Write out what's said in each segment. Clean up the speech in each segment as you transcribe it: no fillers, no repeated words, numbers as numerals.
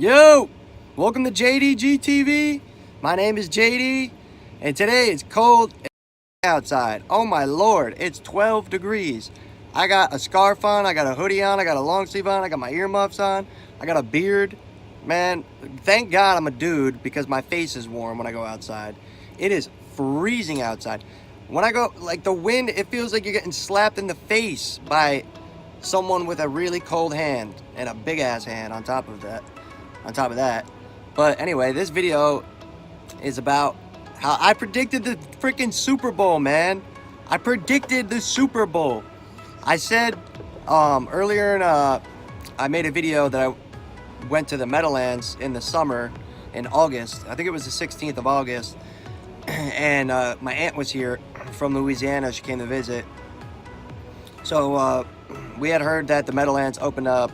Yo, welcome to JDG TV. My name is JD, and today it's cold outside. Oh my lord, it's 12 degrees. I got a scarf on, I got a hoodie on, I got a long sleeve on, I got my earmuffs on, I got a beard. Man, thank God I'm a dude because my face is warm when I go outside. It is freezing outside. When I go, like the wind, it feels like you're getting slapped in the face by someone with a really cold hand and a big ass hand on top of that. But anyway, this video is about how I predicted the freaking Super Bowl, man. I predicted the Super Bowl. I said earlier I made a video that I went to the Meadowlands in the summer in August. I think it was the 16th of August. And my aunt was here from Louisiana. She came to visit. So we had heard that the Meadowlands opened up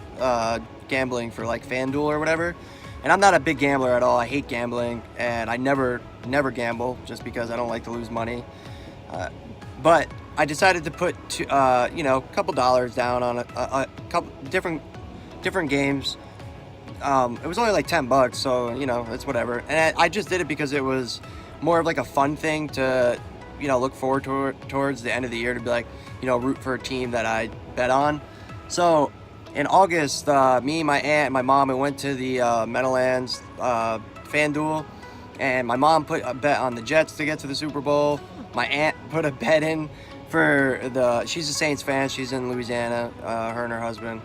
gambling for like FanDuel or whatever, and I'm not a big gambler at all. I hate gambling, and I never gamble just because I don't like to lose money. But I decided to put a couple dollars down on a couple different games. It was only like $10, so it's whatever. And I just did it because it was more of like a fun thing to look forward towards the end of the year, to be like root for a team that I bet on. So in August, me, my aunt, and my mom, we went to the Meadowlands FanDuel, and my mom put a bet on the Jets to get to the Super Bowl. My aunt put a bet in for she's a Saints fan. She's in Louisiana, her and her husband.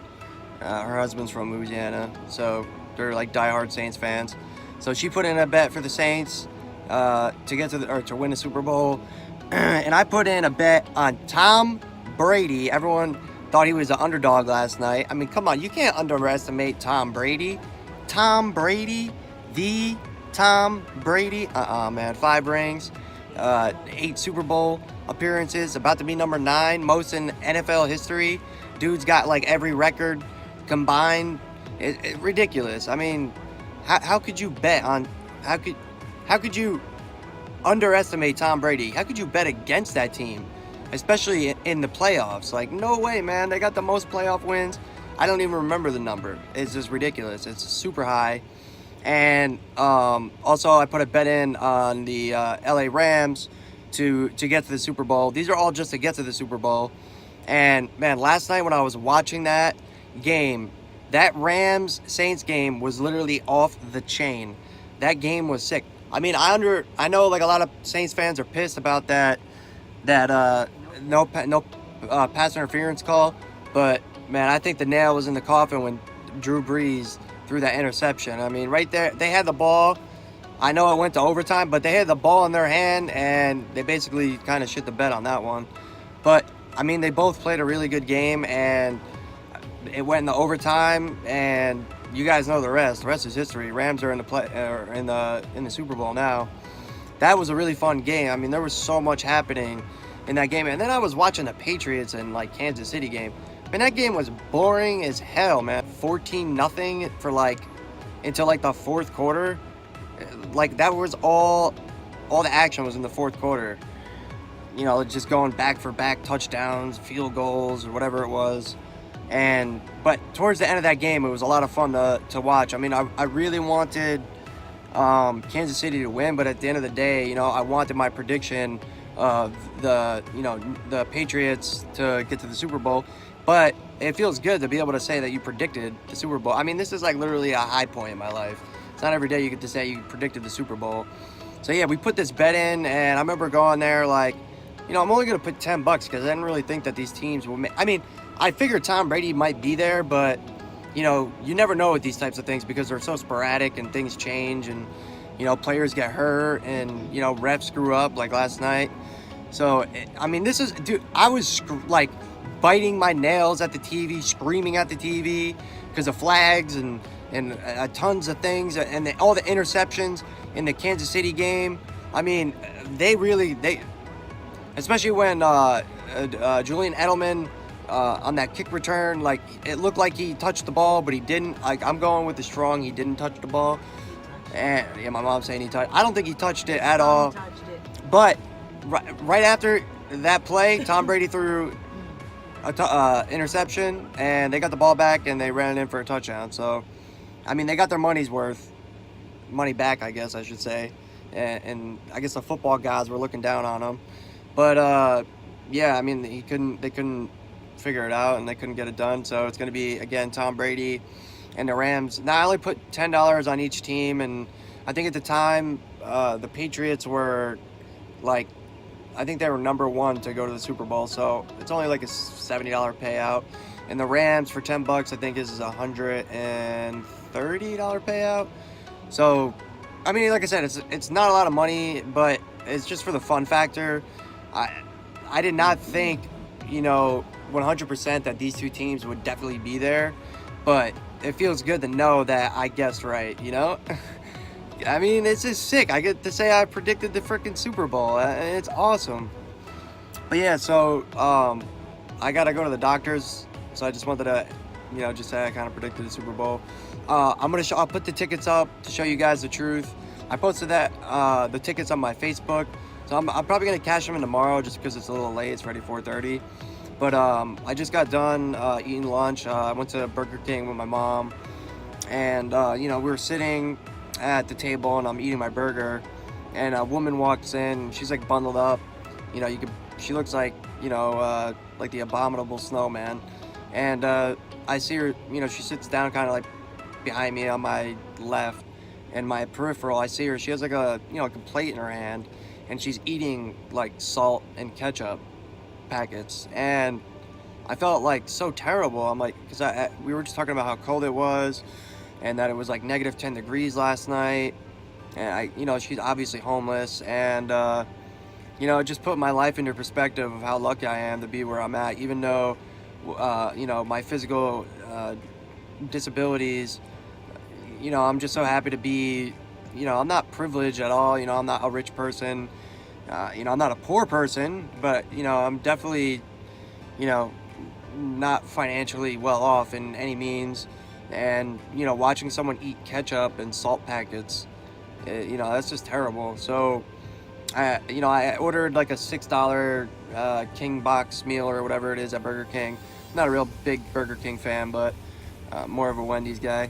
Her husband's from Louisiana, so they're like diehard Saints fans. So she put in a bet for the Saints to get to win the Super Bowl. And I put in a bet on Tom Brady. Everyone thought he was an underdog last night. I mean, come on, you can't underestimate Tom Brady. Tom Brady, the Tom Brady. Man, 5 rings, 8 Super Bowl appearances, about to be number 9, most in NFL history. Dude's got like every record combined. Ridiculous. I mean, how could you bet on? How could you underestimate Tom Brady? How could you bet against that team, especially in the playoffs? Like, no way, man. They got the most playoff wins. I don't even remember the number. It's just ridiculous. It's super high. And also, I put a bet in on the LA Rams to get to the Super Bowl. These are all just to get to the Super Bowl. And man, last night when I was watching that game, that Rams-Saints game was literally off the chain. That game was sick. I mean, I know like a lot of Saints fans are pissed about that no pass interference call, but man, I think the nail was in the coffin when Drew Brees threw that interception. I mean, right there, they had the ball. I know it went to overtime, but they had the ball in their hand, and they basically kind of shit the bed on that one. But I mean, they both played a really good game, and it went into overtime, and you guys know the rest. The rest is history. Rams are in the Super Bowl now. That was a really fun game. I mean, there was so much happening in that game. And then I was watching the Patriots and like Kansas City game. Man, that game was boring as hell, man. 14-0 for until the fourth quarter. Like, that was all the action was in the fourth quarter. Just going back for back touchdowns, field goals, or whatever it was. But towards the end of that game, it was a lot of fun to watch. I mean, I really wanted Kansas City to win, but at the end of the day, I wanted my prediction of the Patriots to get to the Super Bowl. But it feels good to be able to say that you predicted the Super Bowl. I mean, this is like literally a high point in my life. It's not every day you get to say you predicted the Super Bowl. So yeah, we put this bet in, and I remember going there I'm only going to put $10 because I didn't really think that these teams will make. I mean, I figured Tom Brady might be there, but you never know with these types of things because they're so sporadic and things change, and players get hurt, and refs screw up like last night. So I mean, dude, I was biting my nails at the TV, screaming at the TV because of flags and tons of things, and all the interceptions in the Kansas City game. I mean, they especially when Julian Edelman on that kick return, like, it looked like he touched the ball, but he didn't. Like, I'm going with the strong, he didn't touch the ball. And yeah, my mom's saying he touched. I don't think he touched it at all. But right after that play, Tom Brady threw a interception, and they got the ball back, and they ran it in for a touchdown. So I mean, they got their money's worth, money back, I guess I should say, and I guess the football gods were looking down on him. But yeah, I mean, they couldn't figure it out, and they couldn't get it done. So it's going to be again Tom Brady and the Rams. Now I only put $10 on each team, and I think at the time the Patriots were like, I think they were #1 to go to the Super Bowl. So it's only like a $70 payout, and the Rams for $10 I think is a $130 payout. So I mean, like I said, it's not a lot of money, but it's just for the fun factor. I did not think, 100% that these two teams would definitely be there, but it feels good to know that I guessed right, I mean, it's just sick. I get to say I predicted the freaking Super Bowl. It's awesome. But yeah, so I gotta go to the doctors, so I just wanted to, just say I kind of predicted the Super Bowl. I'll put the tickets up to show you guys the truth. I posted the tickets on my Facebook, so I'm probably gonna cash them in tomorrow just because it's a little late. It's already 4:30. But I just got done eating lunch. I went to Burger King with my mom, and we were sitting at the table, and I'm eating my burger, and a woman walks in. She's like bundled up. She looks like like the abominable snowman, and I see her. She sits down kind of like behind me on my left, and my peripheral. I see her. She has like a like a plate in her hand, and she's eating like salt and ketchup packets, and I felt like so terrible. I'm like, because we were just talking about how cold it was, and that it was like -10 degrees last night, and she's obviously homeless, and it just put my life into perspective of how lucky I am to be where I'm at, even though my physical disabilities. I'm just so happy to be, I'm not privileged at all. I'm not a rich person. I'm not a poor person, but I'm definitely, not financially well off in any means. And watching someone eat ketchup and salt packets, that's just terrible. So I ordered like a $6 King box meal or whatever it is at Burger King. I'm not a real big Burger King fan, but more of a Wendy's guy.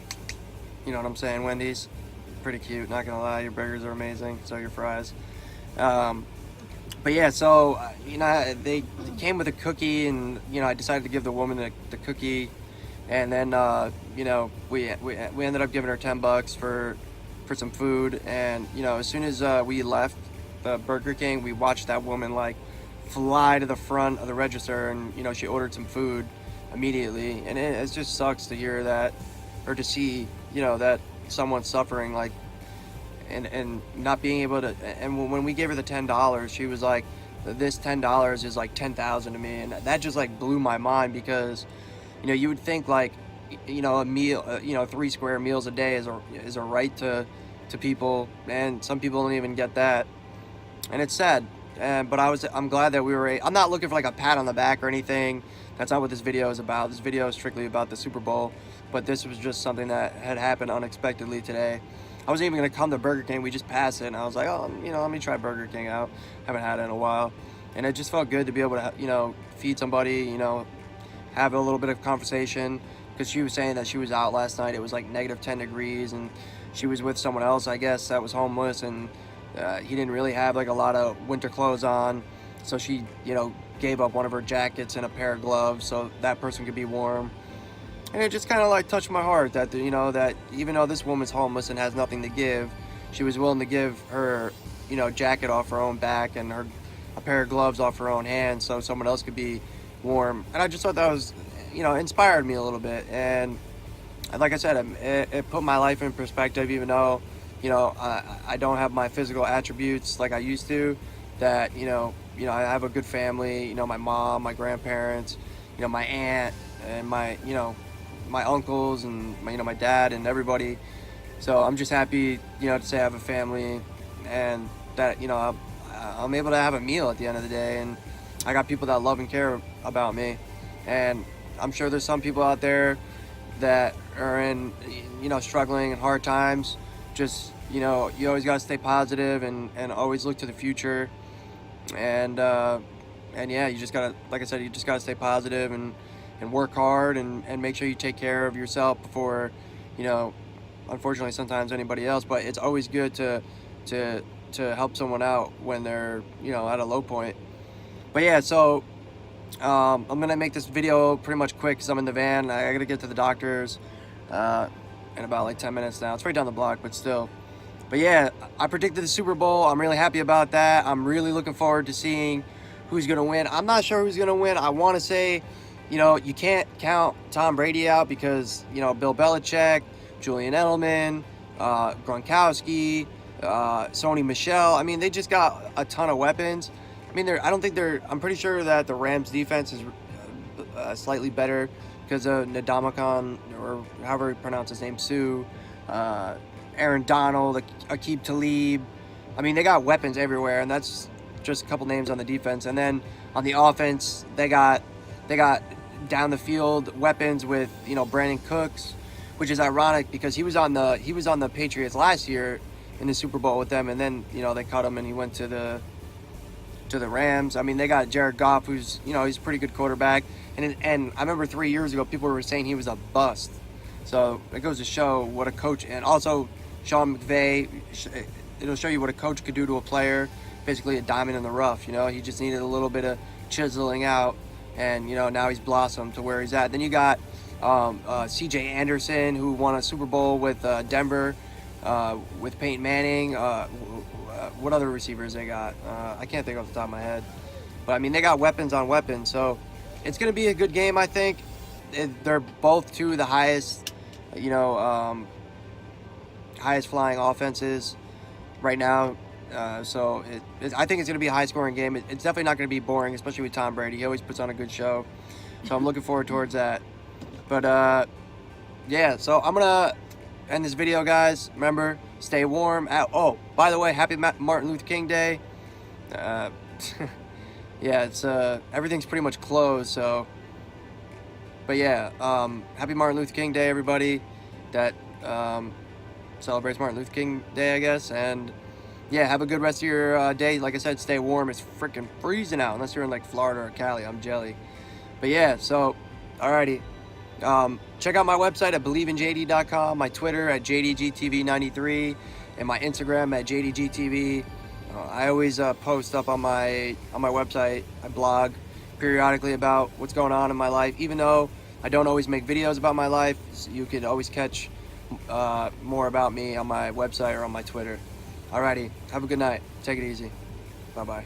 You know what I'm saying? Wendy's, pretty cute, not gonna lie. Your burgers are amazing, so your fries. But yeah, so they came with a cookie, and I decided to give the woman the cookie, and then we ended up giving her $10 for some food, and as soon as we left the Burger King, we watched that woman like fly to the front of the register, and she ordered some food immediately, and it just sucks to hear that, or to see that someone's suffering like. And not being able to, and when we gave her the $10, she was like, this $10 is like 10,000 to me, and that just like blew my mind, because you would think like a meal, 3 square meals a day is a right to people, and some people don't even get that, and it's sad. But I'm glad that we were. I'm not looking for like a pat on the back or anything. That's not what this video is about. This video is strictly about the Super Bowl, but this was just something that had happened unexpectedly today. I wasn't even gonna come to Burger King. We just passed it, and I was like, oh, let me try Burger King out. Haven't had it in a while, and it just felt good to be able to, feed somebody, have a little bit of conversation, because she was saying that she was out last night. It was like -10 degrees, and she was with someone else, I guess, that was homeless, and he didn't really have like a lot of winter clothes on, so she, gave up one of her jackets and a pair of gloves so that person could be warm. And it just kind of like touched my heart that, that even though this woman's homeless and has nothing to give, she was willing to give her, jacket off her own back and a pair of gloves off her own hands so someone else could be warm. And I just thought that was, inspired me a little bit. And like I said, it put my life in perspective, even though, I don't have my physical attributes like I used to, that, I have a good family, my mom, my grandparents, my aunt, and my uncles, and my dad and everybody. So I'm just happy, to say I have a family, and that, I'm able to have a meal at the end of the day, and I got people that love and care about me. And I'm sure there's some people out there that are in, struggling in hard times. Just, you always got to stay positive and always look to the future. And yeah, you just gotta, like I said, you just gotta stay positive and work hard and make sure you take care of yourself before, unfortunately sometimes anybody else, but it's always good to help someone out when they're, you know, at a low point. But yeah, so I'm gonna make this video pretty much quick because I'm in the van. I gotta get to the doctor's in about like 10 minutes now. It's right down the block, but still. But yeah, I predicted the Super Bowl. I'm really happy about that. I'm really looking forward to seeing who's gonna win. I'm not sure who's gonna win. I want to say, you know, you can't count Tom Brady out because, you know, Bill Belichick, Julian Edelman, Gronkowski, Sony Michel. I mean, they just got a ton of weapons. I mean, I'm pretty sure that the Rams defense is slightly better because of Ndamukong, or however you pronounce his name, Sue, Aaron Donald, Aqib Talib. I mean, they got weapons everywhere, and that's just a couple names on the defense. And then on the offense, they got down the field weapons with, you know, Brandon Cooks, which is ironic because he was on the Patriots last year in the Super Bowl with them, and then, you know, they cut him and he went to the Rams. I mean, they got Jared Goff, who's, you know, he's a pretty good quarterback. And I remember 3 years ago, people were saying he was a bust. So it goes to show what a coach, and also Sean McVay, it'll show you what a coach could do to a player. Basically a diamond in the rough, you know. He just needed a little bit of chiseling out, and, you know, now he's blossomed to where he's at. Then you got C.J. Anderson, who won a Super Bowl with Denver, with Peyton Manning. What other receivers they got? I can't think off the top of my head. But, I mean, they got weapons on weapons. So it's going to be a good game, I think. They're both two of the highest, you know, highest flying offenses right now. So I think it's going to be a high-scoring game. It's definitely not going to be boring, especially with Tom Brady. He always puts on a good show. So I'm looking forward towards that. But, yeah, so I'm going to end this video, guys. Remember, stay warm. Oh, by the way, happy Martin Luther King Day. Yeah, it's everything's pretty much closed, so. But yeah, happy Martin Luther King Day, everybody that celebrates Martin Luther King Day, I guess. And yeah, have a good rest of your day. Like I said, stay warm. It's freaking freezing out, unless you're in like Florida or Cali. I'm jelly. But yeah, so alrighty. Check out my website at believeindjd.com, my Twitter at jdgtv93, and my Instagram at jdgtv. I always post up on my website. I blog periodically about what's going on in my life. Even though I don't always make videos about my life, you can always catch more about me on my website or on my Twitter. Alrighty, have a good night. Take it easy. Bye-bye.